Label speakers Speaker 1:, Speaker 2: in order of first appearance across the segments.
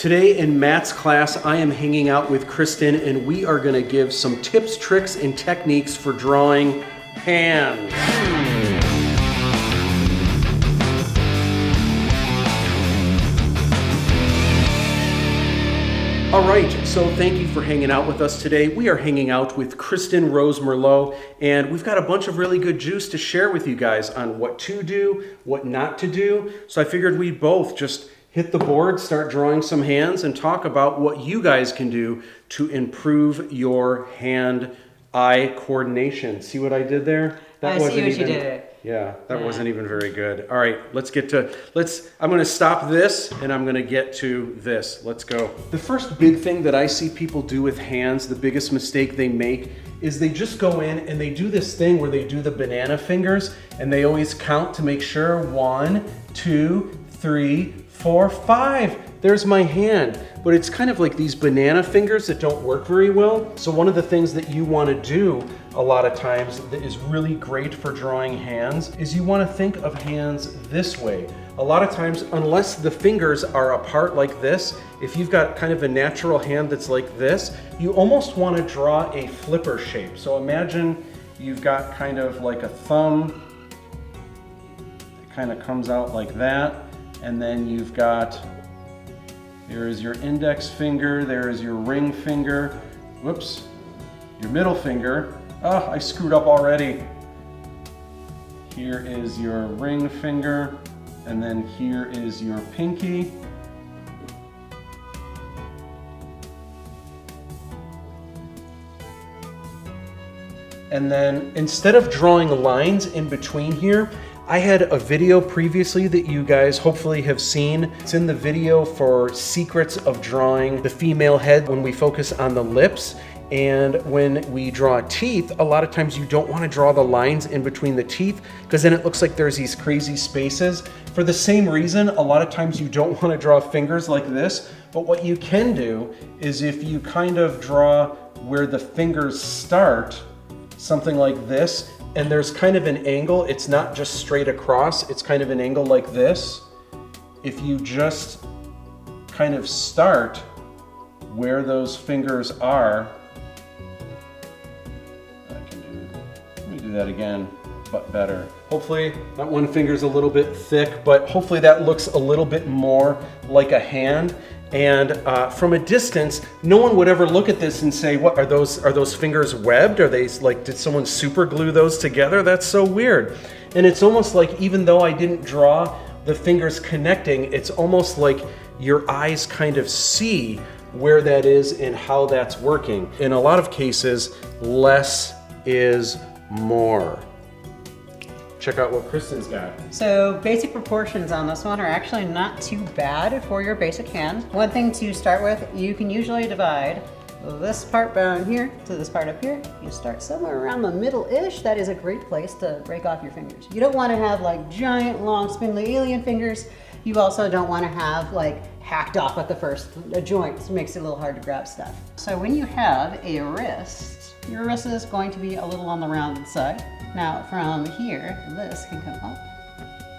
Speaker 1: Today in Matt's class, I am hanging out with Kristen and we are going to give some tips, tricks, and techniques for drawing hands. All right, so thank you for hanging out with us today. We are hanging out with Kristen Rose Merlo, and we've got a bunch of really good juice to share with you guys on what to do, what not to do. So I figured we'd both just hit the board, start drawing some hands, and talk about what you guys can do to improve your hand-eye coordination. See what I did there?
Speaker 2: I see what you did.
Speaker 1: Yeah, that wasn't even very good. All right, I'm gonna stop this and I'm gonna get to this. Let's go. The first big thing that I see people do with hands, the biggest mistake they make, is they just go in and they do this thing where they do the banana fingers and they always count to make sure 1, 2, 3, 4, 5. There's my hand. But it's kind of like these banana fingers that don't work very well. So one of the things that you want to do a lot of times that is really great for drawing hands is you want to think of hands this way. A lot of times, unless the fingers are apart like this, if you've got kind of a natural hand that's like this, you almost want to draw a flipper shape. So imagine you've got kind of like a thumb. It kind of comes out like that. And then you've got, there is your index finger, there is your ring finger, whoops, your middle finger. Oh, I screwed up already. Here is your ring finger, and then here is your pinky. And then instead of drawing lines in between here, I had a video previously that you guys hopefully have seen. It's in the video for secrets of drawing the female head when we focus on the lips. And when we draw teeth, a lot of times you don't want to draw the lines in between the teeth because then it looks like there's these crazy spaces. For the same reason, a lot of times you don't want to draw fingers like this. But what you can do is if you kind of draw where the fingers start, something like this, and there's kind of an angle, it's not just straight across, it's kind of an angle like this. If you just kind of start where those fingers are, let me do that again, but better. Hopefully that one finger's a little bit thick, but hopefully that looks a little bit more like a hand. And from a distance, no one would ever look at this and say, "What are those fingers webbed? Are they like, did someone super glue those together? That's so weird." And it's almost like, even though I didn't draw the fingers connecting, it's almost like your eyes kind of see where that is and how that's working. In a lot of cases, less is more. Check out what Kristen's got.
Speaker 2: So basic proportions on this one are actually not too bad for your basic hand. One thing to start with, you can usually divide this part down here to this part up here. You start somewhere around the middle-ish. That is a great place to break off your fingers. You don't want to have like giant, long, spindly alien fingers. You also don't want to have like hacked off at the first joint. It makes it a little hard to grab stuff. So when you have a wrist, your wrist is going to be a little on the rounded side. Now from here, this can come up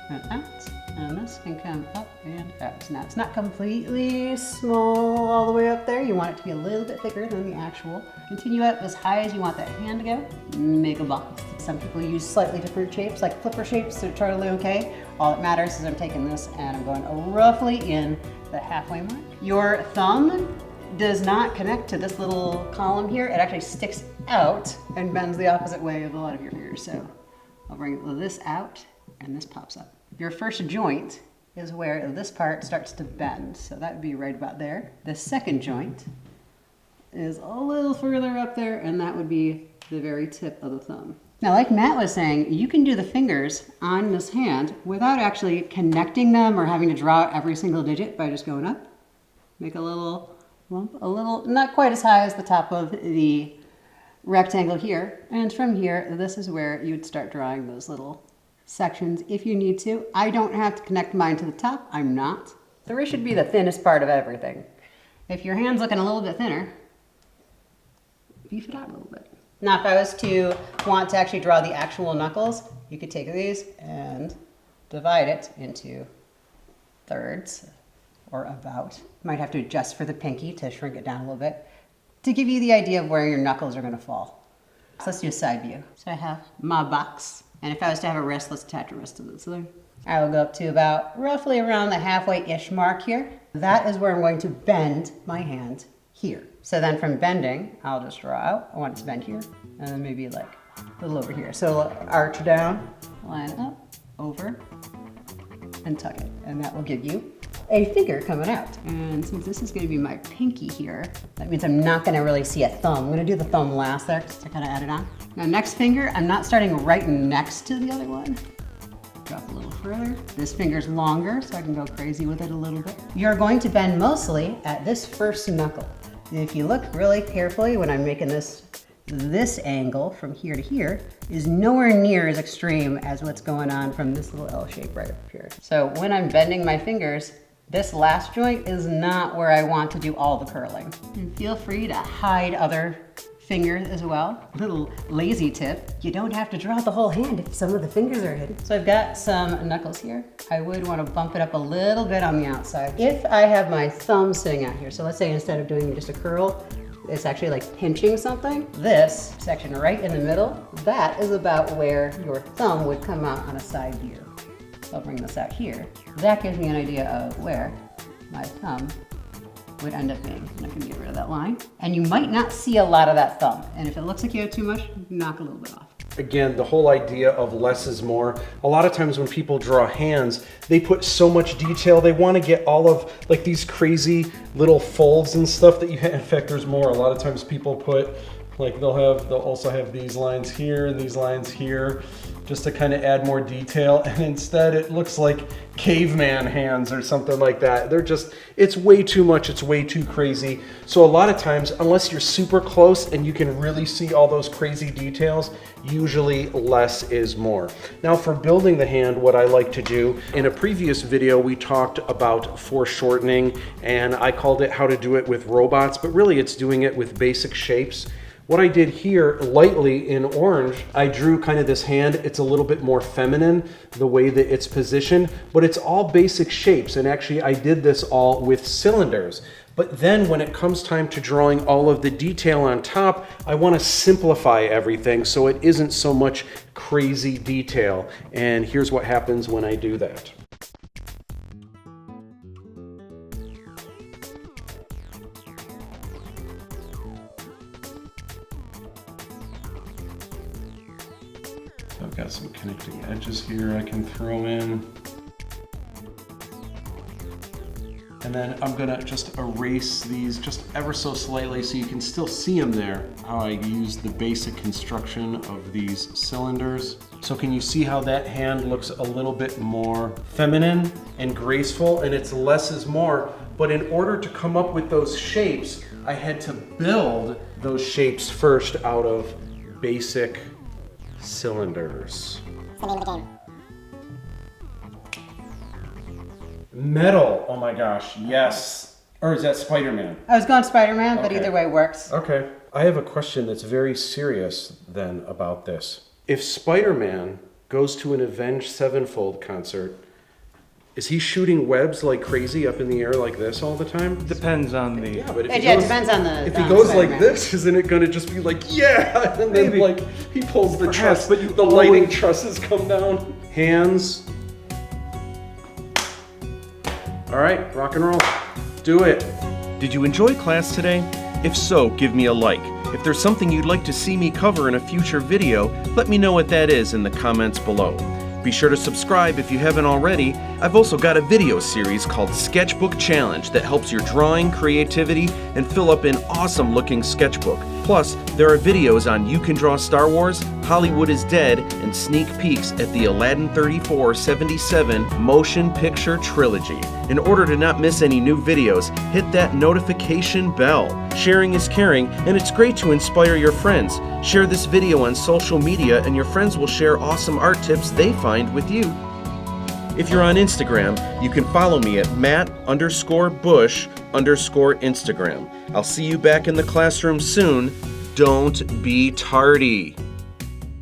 Speaker 2: and out, and this can come up and out. Now it's not completely small all the way up there. You want it to be a little bit thicker than the actual. Continue up as high as you want that hand to go. Make a box. Some people use slightly different shapes, like flipper shapes. They're totally okay. All that matters is I'm taking this and I'm going roughly in the halfway mark. Your thumb does not connect to this little column here. It actually sticks out and bends the opposite way of a lot of your fingers. So I'll bring this out and this pops up. Your first joint is where this part starts to bend. So that would be right about there. The second joint is a little further up there, and that would be the very tip of the thumb. Now, like Matt was saying, you can do the fingers on this hand without actually connecting them or having to draw out every single digit by just going up. Make a little lump, a little, not quite as high as the top of the rectangle here. And from here, this is where you would start drawing those little sections if you need to. I don't have to connect mine to the top. I'm not. The wrist should be the thinnest part of everything. If your hand's looking a little bit thinner, beef it out a little bit. Now, if I was to want to actually draw the actual knuckles, you could take these and divide it into thirds. or about. Might have to adjust for the pinky to shrink it down a little bit to give you the idea of where your knuckles are going to fall. So let's do a side view. So I have my box, and if I was to have a wrist, let's attach a wrist to this thing. I will go up to about roughly around the halfway-ish mark here. That is where I'm going to bend my hand here. So then from bending, I'll just draw out. I want it to bend here, and then maybe like a little over here. So arch down, line up, over, and tuck it. And that will give you a finger coming out. And since this is gonna be my pinky here, that means I'm not gonna really see a thumb. I'm gonna do the thumb last there, just to kind of add it on. Now next finger, I'm not starting right next to the other one. Drop a little further. This finger's longer, so I can go crazy with it a little bit. You're going to bend mostly at this first knuckle. And if you look really carefully when I'm making this angle from here to here is nowhere near as extreme as what's going on from this little L shape right up here. So when I'm bending my fingers, this last joint is not where I want to do all the curling. And feel free to hide other fingers as well. Little lazy tip, you don't have to draw the whole hand if some of the fingers are hidden. So I've got some knuckles here. I would want to bump it up a little bit on the outside. If I have my thumb sitting out here, so let's say instead of doing just a curl, it's actually like pinching something. This section right in the middle, that is about where your thumb would come out on a side view. So I'll bring this out here. That gives me an idea of where my thumb would end up being. And I can get rid of that line. And you might not see a lot of that thumb. And if it looks like you have too much, knock a little bit off.
Speaker 1: Again, the whole idea of less is more. A lot of times when people draw hands, they put so much detail. They want to get all of like these crazy little folds and stuff that you have. In fact, there's more. A lot of times people put like they'll also have these lines here and these lines here just to kind of add more detail. And instead it looks like caveman hands or something like that. It's way too much. It's way too crazy. So a lot of times, unless you're super close and you can really see all those crazy details, usually less is more. Now for building the hand, what I like to do, in a previous video, we talked about foreshortening and I called it how to do it with robots, but really it's doing it with basic shapes. What I did here, lightly in orange, I drew kind of this hand. It's a little bit more feminine, the way that it's positioned, but it's all basic shapes. And actually I did this all with cylinders. But then when it comes time to drawing all of the detail on top, I want to simplify everything so it isn't so much crazy detail. And here's what happens when I do that. So I've got some connecting edges here I can throw in. And then I'm gonna just erase these just ever so slightly so you can still see them there, how I use the basic construction of these cylinders. So can you see how that hand looks a little bit more feminine and graceful, and it's less is more, but in order to come up with those shapes, I had to build those shapes first out of basic cylinders.
Speaker 3: That's the name of the game.
Speaker 1: Metal, oh my gosh, yes. Or is that Spider-Man?
Speaker 2: I was going Spider-Man, but
Speaker 1: Okay.
Speaker 2: either way works.
Speaker 1: Okay. I have a question that's very serious then about this. If Spider-Man goes to an Avenged Sevenfold concert, is he shooting webs like crazy up in the air like this all the time?
Speaker 4: Depends on the...
Speaker 1: Yeah, but if
Speaker 2: It
Speaker 1: he goes,
Speaker 2: depends on the.
Speaker 1: if he
Speaker 2: on
Speaker 1: goes
Speaker 2: Spider-Man.
Speaker 1: like this, isn't it gonna just be like, yeah? And then
Speaker 4: Maybe.
Speaker 1: like he pulls the
Speaker 4: Perhaps,
Speaker 1: truss,
Speaker 4: but you
Speaker 1: the lighting
Speaker 4: always-
Speaker 1: trusses come down. Hands. All right, rock and roll. Do it.
Speaker 5: Did you enjoy class today? If so, give me a like. If there's something you'd like to see me cover in a future video, let me know what that is in the comments below. Be sure to subscribe if you haven't already. I've also got a video series called Sketchbook Challenge that helps your drawing, creativity, and fill up an awesome looking sketchbook. Plus, there are videos on You Can Draw Star Wars, Hollywood is Dead, and sneak peeks at the Aladdin 3477 Motion Picture Trilogy. In order to not miss any new videos, hit that notification bell. Sharing is caring, and it's great to inspire your friends. Share this video on social media and your friends will share awesome art tips they find with you. If you're on Instagram, you can follow me at Matt_Busch_Instagram. I'll see you back in the classroom soon. Don't be tardy.